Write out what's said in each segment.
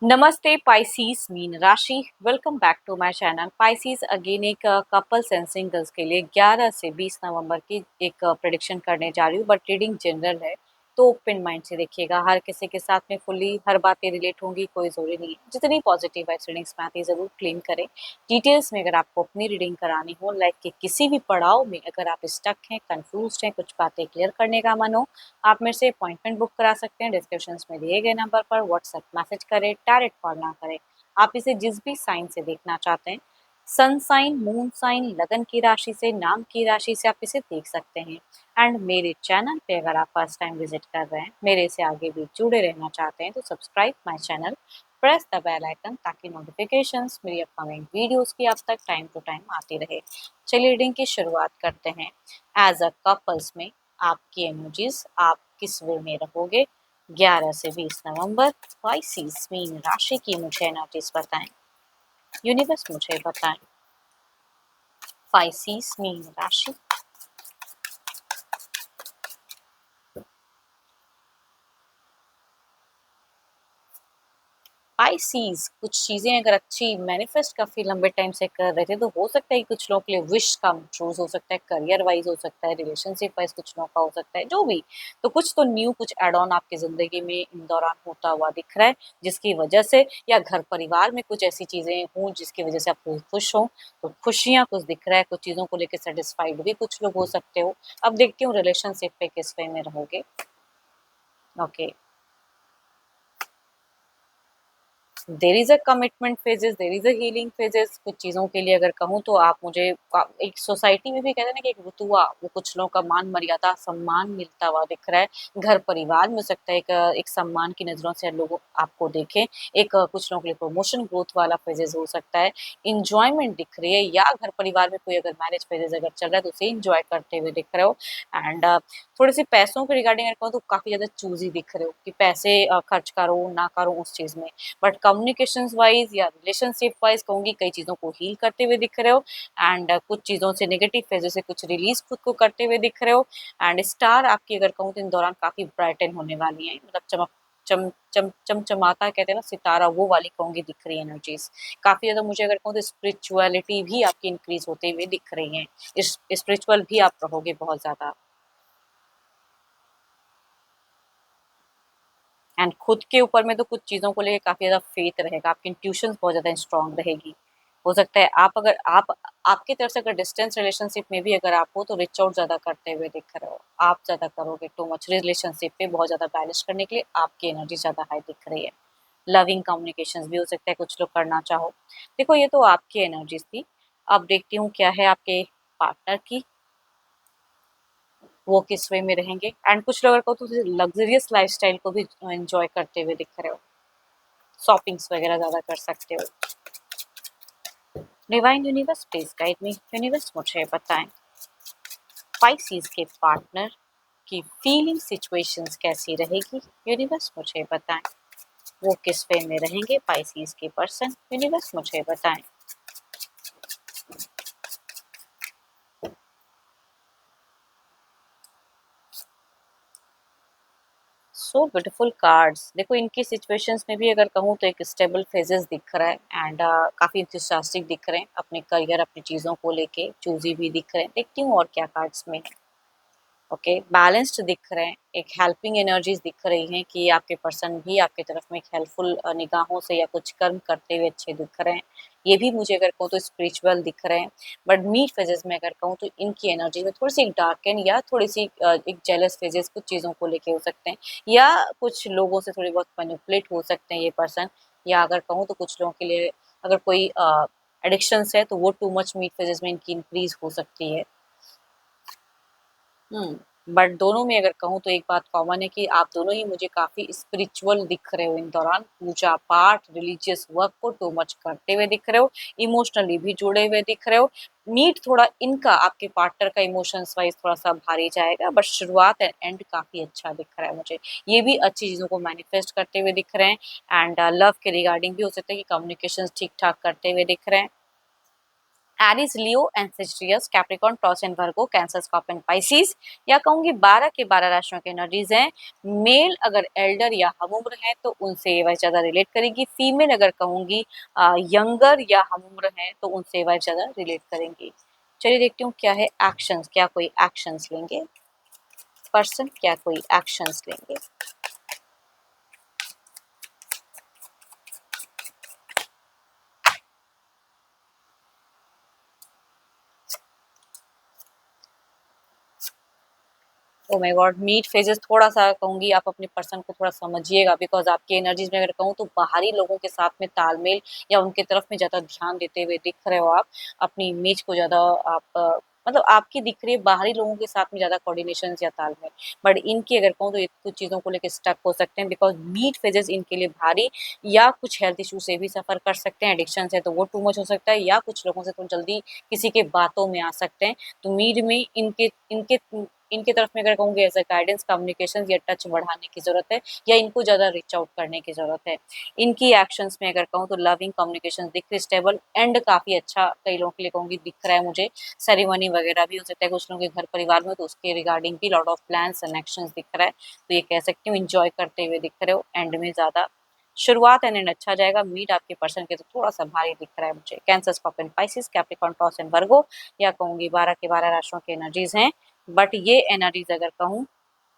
नमस्ते पाइसीज मीन राशि। Welcome back to my channel Pisces. Again एक कपल्स एंड सिंगल्स के लिए 11 से 20 नवंबर की एक प्रेडिक्शन करने जा रही हूँ, बट रीडिंग जनरल है तो ओपन माइंड से देखिएगा। हर किसी के साथ में फुल्ली हर बातें रिलेट होंगी, कोई जरूरी नहीं है। जितनी पॉजिटिव वाइब्स रीडिंग्स में आती है जरूर क्लेम करें। डिटेल्स में अगर आपको अपनी रीडिंग करानी हो, लाइफ के किसी भी पड़ाव में अगर आप स्टक हैं, कंफ्यूज हैं, कुछ बातें क्लियर करने का मन हो, आप मेरे से अपॉइंटमेंट बुक करा सकते हैं। डिस्क्रिप्शन में दिए गए नंबर पर व्हाट्सएप मैसेज करें, डायरेक्ट कॉल ना करें। आप इसे जिस भी साइन से देखना चाहते हैं, सन साइन, मून साइन, लगन की राशि से, नाम की राशि से आप इसे देख सकते हैं। एंड मेरे चैनल पे अगर आप फर्स्ट टाइम विजिट कर रहे हैं, मेरे से आगे भी जुड़े रहना चाहते हैं, तो subscribe my channel, press the bell icon ताकि नोटिफिकेशंस मेरी अपकमिंग वीडियोस की आप तक टाइम टू टाइम आती रहे। चलिए रीडिंग की शुरुआत करते हैं। एज अ कपल्स में आपकी एनर्जीज, आप किस वे में रहोगे 11 से 20 नवंबर। पाइसेस मीन राशि की मुझे एनर्जीज बताएं, यूनिवर्स मुझे बताएं। पाइसेस मीन राशि, पाइसेस कुछ चीजें अगर अच्छी मैनिफेस्ट काफी लंबे टाइम से कर रहे थे, तो हो सकता है कुछ लोगों के लिए विश कम ट्रूज हो सकता है, करियर वाइज हो सकता है, रिलेशनशिप वाइज कुछ लोगों का हो सकता है, जो भी। तो कुछ तो न्यू, कुछ एड ऑन आपकी जिंदगी में इन दौरान होता हुआ दिख रहा है, जिसकी वजह से या घर परिवार में कुछ ऐसी चीजें हों जिसकी वजह से आप खुश हो। तो खुशियां कुछ दिख रहा है, कुछ चीजों को लेकर सेटिस्फाइड भी कुछ लोग हो सकते हो। अब देखती हूँ रिलेशनशिप पे किस वे में रहोगे। Okay, there is a commitment phases, there is a healing phases. कुछ चीज़ों के लिए अगर कहूँ तो आप मुझे एक सोसाइटी में भी कहते हैं ना कि एक रुतुआ, वो कुछ लोगों का मान मर्यादा सम्मान मिलता हुआ दिख रहा है। घर परिवार में हो सकता है एक सम्मान की नज़रों से लोग आपको देखें। कुछ लोगों के लिए प्रमोशन ग्रोथ वाला फेजेस हो सकता है। इंजॉयमेंट दिख रही है, या घर परिवार में कोई अगर मैरिज फेजेस अगर चल रहा है तो उसे इंजॉय करते हुए दिख रहे हो। एंड थोड़े से पैसों के रिगार्डिंग अगर कहूँ तो काफ़ी ज़्यादा चूजी दिख रहे हो कि पैसे खर्च करो ना करो उस चीज़ में। बट कम्युनिकेशंस वाइज या रिलेशनशिप वाइज कहूँगी कई चीज़ों को हील करते हुए दिख रहे हो। एंड कुछ चीज़ों से, नेगेटिव फेजों से कुछ रिलीज खुद को करते हुए दिख रहे हो। एंड स्टार आपकी अगर कहूँ तो इन दौरान काफ़ी ब्राइटन होने वाली है, मतलब चमक चमचमाता कहते हैं ना सितारा, वो वाली कहूँगी दिख रही है एनर्जीज। काफ़ी ज़्यादा मुझे अगर कहूँ तो स्पिरिचुअलिटी भी आपकी इंक्रीज होते हुए दिख रही है। स्पिरिचुअल भी आप रहोगे बहुत ज़्यादा। एंड खुद के ऊपर में तो कुछ चीज़ों को लेके काफ़ी ज़्यादा फेथ रहेगा, आपकी इंट्यूशंस बहुत ज़्यादा स्ट्रांग रहेगी। हो सकता है आप अगर आप आपकी तरफ से अगर डिस्टेंस रिलेशनशिप में भी अगर आप हो तो रीच आउट ज़्यादा करते हुए दिख रहे हो। आप ज़्यादा करोगे टू मच रिलेशनशिप पे बहुत ज़्यादा बैलेंस करने के लिए, आपकी एनर्जी ज़्यादा हाई दिख रही है। लविंग कम्युनिकेशंस भी हो सकता है कुछ लोग करना चाहो। देखो ये तो आपकी एनर्जीज थी। अब देखती हूँ क्या है आपके पार्टनर की, वो किस वे में रहेंगे। एंड कुछ लोगों को तो लग्जरियस लाइफस्टाइल को भी एंजॉय करते हुए दिख रहे हो, शॉपिंग्स वगैरह ज़्यादा कर सकते हो। Divine universe please guide me, universe मुझे बताएं पाइसेस के पार्टनर की फीलिंग सिचुएशंस कैसी रहेगी, यूनिवर्स मुझे बताएं। वो किस वे में रहेंगे पाइसेस के पर्सन, यूनिवर्स मुझे बताएं। So beautiful cards. देखो इनकी सिचुएशंस में भी अगर कहूँ तो एक स्टेबल फेजेस दिख रहा है। एंड काफ़ी इंथुसियास्टिक दिख रहे हैं अपने करियर, अपनी चीज़ों को लेके चूजी भी दिख रहे हैं। देखती हूँ और क्या कार्ड्स में है। ओके, बैलेंस्ड दिख रहे हैं, एक हेल्पिंग एनर्जीज दिख रही हैं कि आपके पर्सन भी आपकी तरफ में एक हेल्पफुल निगाहों से या कुछ कर्म करते हुए अच्छे दिख रहे हैं। ये भी मुझे अगर कहूँ तो स्पिरिचुअल दिख रहे हैं। बट मीट फेजेस में अगर कहूँ तो इनकी एनर्जी में थोड़ी सी एक डार्कन या थोड़ी सी एक जेलस फेजेस कुछ चीज़ों को लेके हो सकते हैं, या कुछ लोगों से थोड़ी बहुत मैनिपुलेट हो सकते हैं ये पर्सन। या अगर कहूँ तो कुछ लोगों के लिए अगर कोई एडिक्शंस है तो वो टू मच मीट फेजेस में इनकी इंक्रीज हो सकती है। बट दोनों में अगर कहूँ तो एक बात कॉमन है कि आप दोनों ही मुझे काफ़ी स्पिरिचुअल दिख रहे हो इन दौरान। पूजा पाठ, रिलीजियस वर्क को टू मच करते हुए दिख रहे हो, इमोशनली भी जुड़े हुए दिख रहे हो। नीड थोड़ा इनका आपके पार्टनर का इमोशंस वाइज थोड़ा सा भारी जाएगा, बट शुरुआत एंड एंड काफ़ी अच्छा दिख रहा है मुझे। ये भी अच्छी चीज़ों को मैनिफेस्ट करते हुए दिख रहे हैं। एंड लव के रिगार्डिंग भी हो सकता है कि कम्युनिकेशन ठीक ठाक करते हुए दिख रहे हैं। Aries, Leo and Sagittarius, Capricorn, taurus and Virgo, cancer, Scorpio and Pisces. या कहूंगी 12 के 12 राशियों के एनर्जीज हैं। मेल अगर एल्डर या हम उम्र है तो उनसे वह ज्यादा रिलेट करेगी। फीमेल अगर कहूंगी यंगर या हम उम्र है तो उनसे वह ज्यादा रिलेट करेंगी। चलिए देखती हूँ क्या है एक्शंस, क्या कोई एक्शंस लेंगे पर्सन, क्या कोई एक्शंस लेंगे। Oh my god, meet phases, थोड़ा सा कहूंगी आप अपने पर्सन को थोड़ा समझिएगा, बिकॉज आपकी एनर्जीज में अगर कहूँ तो बाहरी लोगों के साथ में तालमेल या उनके तरफ में ज्यादा ध्यान देते हुए दिख रहे हो आप। अपनी इमेज को ज्यादा आप मतलब आपकी दिख रही है बाहरी लोगों के साथ में ज्यादा कोऑर्डिनेशन या तालमेल। बट इनकी अगर कहूँ तो ये कुछ चीजों को लेकर स्टक हो सकते हैं, बिकॉज मीट फेजेस इनके लिए भारी, या कुछ हेल्थ इशू से भी सफर कर सकते हैं। एडिक्शन से तो वो टू मच हो सकता है, या कुछ लोगों से तो जल्दी किसी के बातों में आ सकते हैं। तो मीड में इनके इनके इनके तरफ में अगर कहूँगी एज अ गाइडेंस, कम्युनिकेशन या टच बढ़ाने की ज़रूरत है, या इनको ज़्यादा रीच आउट करने की ज़रूरत है। इनकी एक्शंस में अगर कहूँ तो लविंग कम्युनिकेशन दिख रही, स्टेबल एंड काफ़ी अच्छा कई लोगों के लिए कहूँगी दिख रहा है मुझे। सेरेमनी वगैरह भी हो सकता है कुछ लोगों के घर परिवार में, तो उसके रिगार्डिंग भी lot of plans and actions दिख रहा है। तो ये कह सकती हूँ इंजॉय करते हुए दिख रहे हो एंड में ज़्यादा। शुरुआत एंड एंड अच्छा जाएगा। मीट आपके पर्सन के तो थोड़ा सा भारी दिख रहा है मुझे। Cancer, Scorpio, Pisces, Capricorn, taurus and वर्गो, या कहूँगी 12 के 12 राशियों की एनर्जीज हैं। बट ये एनर्जीज अगर कहूँ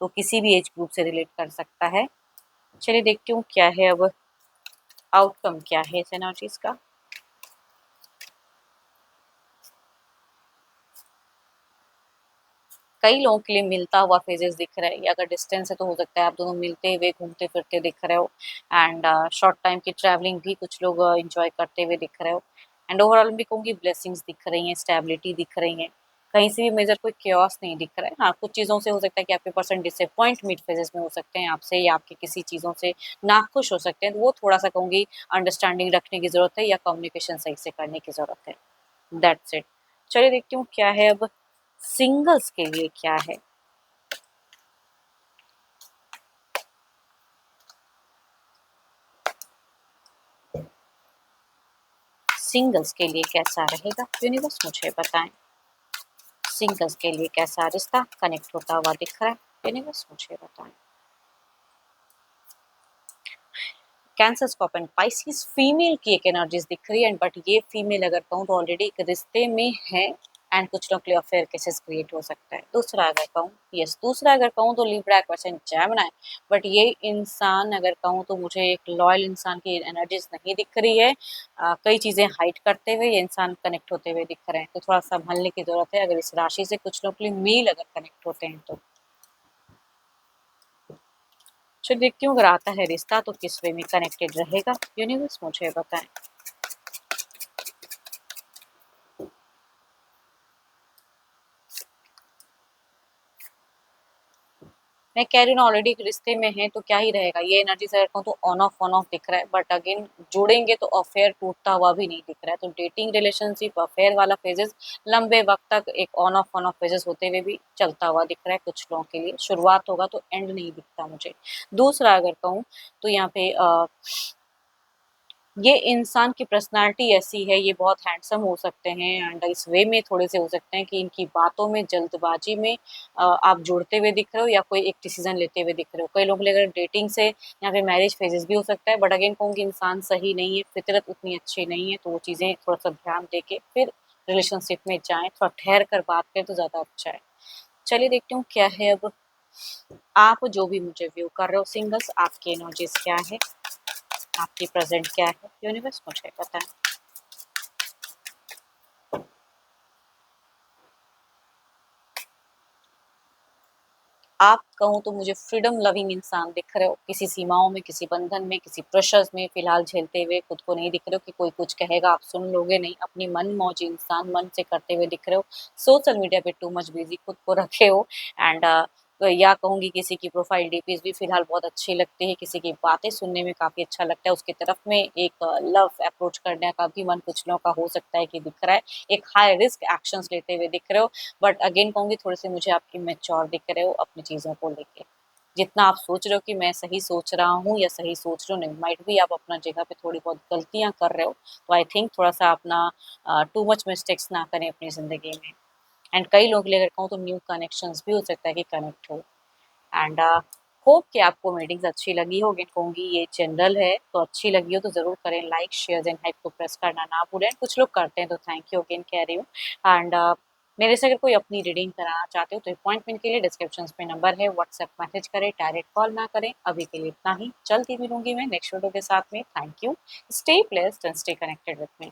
तो किसी भी एज ग्रुप से रिलेट कर सकता है। चलिए देखती हूँ क्या है अब आउटकम, क्या है इस एनर्जीज का। कई लोगों के लिए मिलता हुआ फेजेस दिख रहा है, या अगर डिस्टेंस है तो हो सकता है आप दोनों मिलते हुए घूमते फिरते दिख रहे हो। एंड शॉर्ट टाइम की ट्रैवलिंग भी कुछ लोग इंजॉय करते हुए दिख रहे हो। एंड ओवरऑल भी कहूँगी ब्लेसिंग्स दिख रही हैं, स्टेबिलिटी दिख रही है। कहीं से भी मेजर कोई क्योस नहीं दिख रहा है। हाँ, कुछ चीज़ों से हो सकता है कि आपके पर्सन डिसअपॉइंट मिड फेजेस में हो सकते हैं आपसे, या आपके किसी चीज़ों से नाखुश हो सकते हैं, तो वो थोड़ा सा कहूँगी अंडरस्टैंडिंग रखने की ज़रूरत है, या कम्युनिकेशन सही से करने की ज़रूरत है। That's it. चलिए देखती हूँ क्या है अब सिंगल्स के लिए क्या है। सिंगल्स के लिए कैसा रहेगा यूनिवर्स मुझे बताएं। सिंगल्स के लिए कैसा रिश्ता कनेक्ट होता हुआ दिख रहा है, यूनिवर्स मुझे बताएं। कैंसर, स्कॉर्पियो, पाइसेस, फीमेल की एक एनर्जीज दिख रही है। बट ये फीमेल अगर कहूँ तो ऑलरेडी एक रिश्ते में है, एंड कुछ लोग के लिए अफेयर केसेस क्रिएट हो सकता है। दूसरा अगर कहूँ, यस, दूसरा अगर कहूँ तो लिब्रा, क्वेश्चन, जेमिनी। बट ये इंसान अगर कहूँ तो मुझे एक लॉयल इंसान की एनर्जीज नहीं दिख रही है। कई चीज़ें हाइड करते हुए ये इंसान कनेक्ट होते हुए दिख रहे हैं, तो थोड़ा संभलने की जरूरत है अगर इस राशि से कुछ लोग के लिए मेल अगर कनेक्ट होते हैं तो। चलिए देखती हूँ अगर आता है रिश्ता तो किस वे में कनेक्टेड रहेगा, यूनिवर्स मुझे बताएं। मैं कह रही हूँ ना ऑलरेडी एक रिश्ते में है तो क्या ही रहेगा। ये एनर्जी से कहूँ तो ऑन ऑफ दिख रहा है, बट अगेन जुड़ेंगे तो अफेयर टूटता हुआ भी नहीं दिख रहा है। तो डेटिंग रिलेशनशिप अफेयर वाला फेजेस लंबे वक्त तक एक ऑन ऑफ फेजेस होते हुए भी चलता हुआ दिख रहा है कुछ लोगों के लिए। शुरुआत होगा तो एंड नहीं दिखता मुझे। दूसरा अगर कहूँ तो यहाँ पे ये इंसान की पर्सनैलिटी ऐसी है, ये बहुत हैंडसम हो सकते हैं, एंड इस वे में थोड़े से हो सकते हैं कि इनकी बातों में जल्दबाजी में आप जुड़ते हुए दिख रहे हो, या कोई एक डिसीजन लेते हुए दिख रहे हो। कई लोग के लिए अगर डेटिंग से यहाँ पे मैरिज फेजेस भी हो सकता है, बट अगेन कहूँगी इंसान सही नहीं है, फितरत उतनी अच्छी नहीं है, तो वो चीज़ें थोड़ा सा ध्यान दे के फिर रिलेशनशिप में जाएं, थोड़ा ठहर कर बात करें तो ज़्यादा अच्छा है। चलिए देखती हूँ क्या है अब आप जो भी मुझे व्यू कर रहे हो सिंगल्स, आपकी एनर्जीज क्या है, आपकी प्रेजेंट क्या है, यूनिवर्स मुझे बताएं। आप कहूँ तो मुझे फ्रीडम लविंग इंसान दिख रहे हो, किसी सीमाओं में, किसी बंधन में, किसी प्रेशर्स में फिलहाल झेलते हुए खुद को नहीं दिख रहे हो कि कोई कुछ कहेगा आप सुन लोगे नहीं। अपनी मन मौजी इंसान मन से करते हुए दिख रहे हो। सोशल मीडिया पे टू मच बिजी खुद को रखे हो, एंड या कहूँगी किसी की प्रोफाइल डीपीज भी फिलहाल बहुत अच्छी लगती है, किसी की बातें सुनने में काफ़ी अच्छा लगता है, उसकी तरफ में एक लव अप्रोच करने का भी मन कुछ लोगों का हो सकता है कि दिख रहा है। एक हाई रिस्क एक्शंस लेते हुए दिख रहे हो, बट अगेन कहूँगी थोड़े से मुझे आप इमेच्योर दिख रहे हो अपनी चीज़ों को लेके। जितना आप सोच रहे हो कि मैं सही सोच रहा हूँ या सही सोच रही हूँ, नहीं, माइट भी आप अपना जगह पे थोड़ी बहुत गलतियाँ कर रहे हो। तो आई थिंक थोड़ा-सा अपना टू मच मिस्टेक्स ना करें अपनी ज़िंदगी में। एंड कई लोग के लिए अगर कहूँ तो न्यू कनेक्शंस भी हो सकता है कि कनेक्ट हो। एंड होप कि आपको मीटिंग्स अच्छी लगी होगी, कहूँगी ये जनरल है तो अच्छी लगी हो तो ज़रूर करें लाइक, शेयर एंड हाइप को प्रेस करना ना भूलें। कुछ लोग करते हैं तो थैंक यू अगेन कह रही हूँ। एंड मेरे से अगर कोई अपनी रीडिंग कराना चाहते हो तो अपॉइंटमेंट के लिए डिस्क्रिप्शन पे नंबर है, व्हाट्सएप मैसेज करें, डायरेक्ट कॉल ना करें। अभी के लिए इतना ही, जल्द ही मिलूंगी मैं नेक्स्ट वीडियो के साथ में। Thank you, stay blessed and stay connected with me.